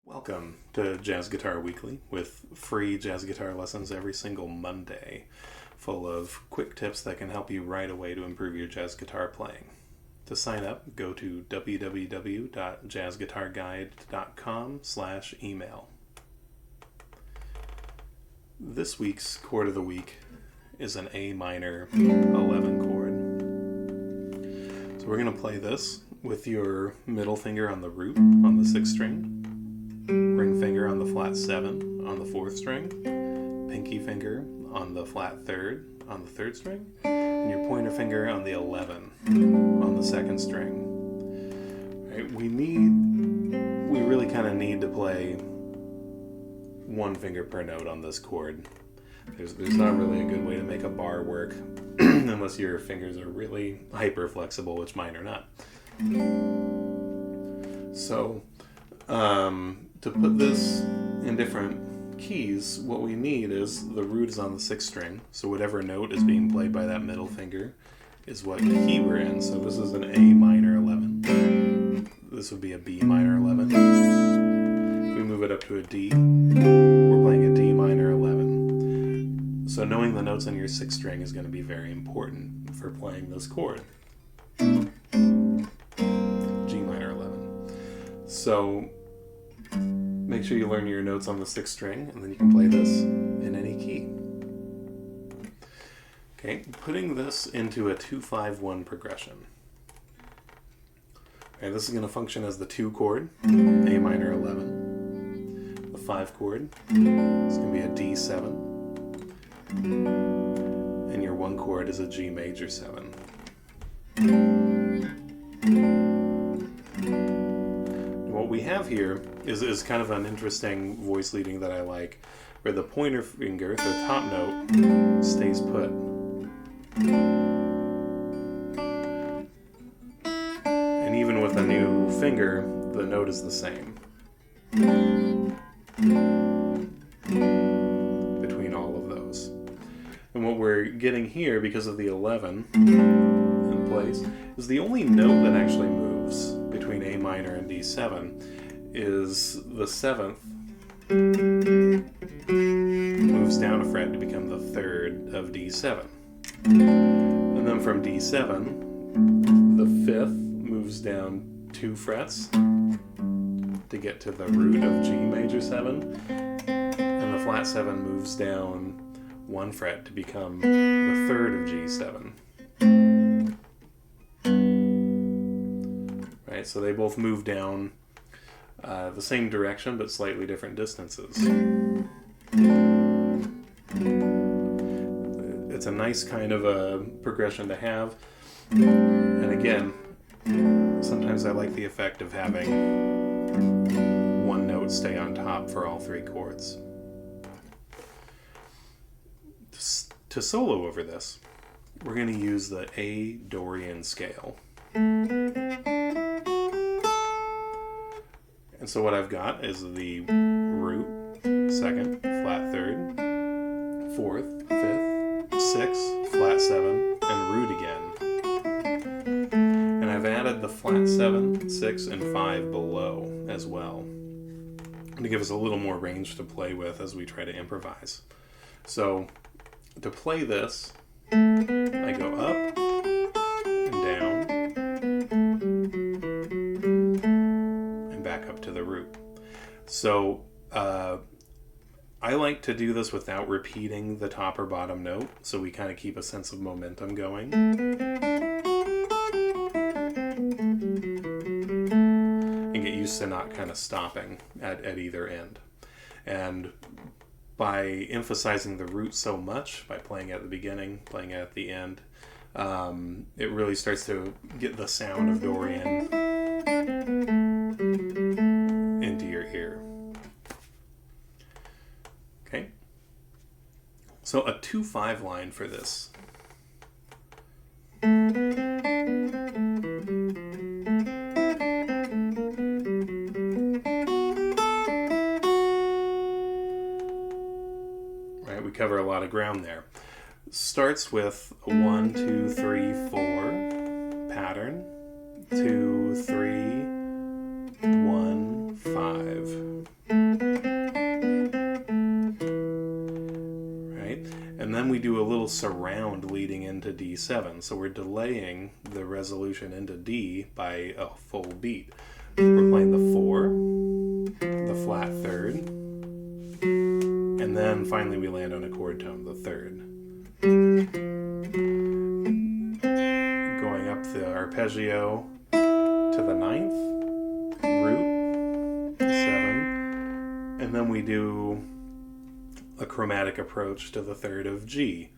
Welcome to Jazz Guitar Weekly with free jazz guitar lessons every single Monday, full of quick tips that can help you right away to improve your jazz guitar playing. To sign up, go to www.jazzguitarguide.com/email. This week's chord of the week is an A minor 11 chord. So we're going to play this with your middle finger on the root on the 6th string, ring finger on the flat 7 on the 4th string, pinky finger on the flat 3rd on the 3rd string, and your pointer finger on the 11 on the 2nd string. Right, we really kind of need to play one finger per note on this chord. There's not really a good way to make a bar work unless your fingers are really hyper flexible, which mine are not. So, to put this in different keys, what we need is the root is on the 6th string, so whatever note is being played by that middle finger is what key we're in. So this is an A minor 11. This would be a B minor 11. If we move it up to a D, we're playing a D minor 11. So knowing the notes on your 6th string is going to be very important for playing this chord. G minor 11. So make sure you learn your notes on the 6th string, and then you can play this in any key. Okay, putting this into a 2-5-1 progression. Okay, this is going to function as the 2 chord, A minor 11. The 5 chord is going to be a D7. And your 1 chord is a G major 7. What we have here is kind of an interesting voice leading that I like, where the pointer finger, the top note, stays put. And even with a new finger, the note is the same between all of those. And what we're getting here, because of the 11 in place, is the only note that actually moves between A minor and D7 is the 7th moves down a fret to become the 3rd of D7. And then from D7, the 5th moves down 2 frets to get to the root of G major 7, and the flat 7 moves down 1 fret to become the 3rd of G7. Right, so they both move down the same direction but slightly different distances. It's a nice kind of a progression to have. And again, sometimes I like the effect of having one note stay on top for all 3 chords. To solo over this, we're going to use the A Dorian scale. And so what I've got is the root, 2nd, flat 3rd, 4th, 5th, 6th, flat 7, and root again. And I've added the flat 7, 6, and 5 below as well, to give us a little more range to play with as we try to improvise. So to play this, I go up and down and back up to the root. So I like to do this without repeating the top or bottom note, so we kind of keep a sense of momentum going. And get used to not kind of stopping at either end. And by emphasizing the root so much, by playing at the beginning, playing at the end, it really starts to get the sound of Dorian into your ear. Okay? So a 2-5 line for this. We cover a lot of ground there. Starts with a 1, 2, 3, 4 pattern. 2, 3, 1, 5. we do a little surround leading into D7. So we're delaying the resolution into D by a full beat. We're playing the 4, the flat 3rd, and then finally we land on a chord tone, the 3rd. Going up the arpeggio to the 9th, root, 7, and then we do a chromatic approach to the 3rd of G.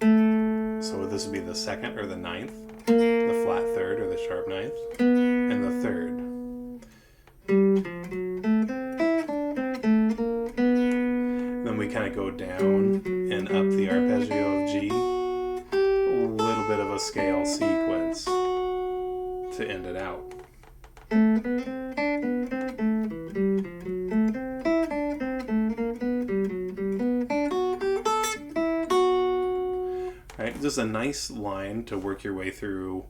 So this would be the 2nd or the 9th, the flat 3rd or the sharp 9th, and the 3rd. Then we kind of go down and up the arpeggio of G, a little bit of a scale sequence to end it out. Right, just a nice line to work your way through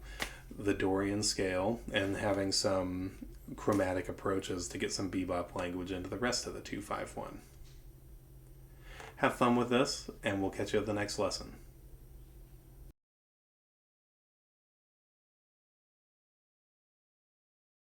the Dorian scale and having some chromatic approaches to get some bebop language into the rest of the 2-5-1. Have fun with this, and we'll catch you at the next lesson.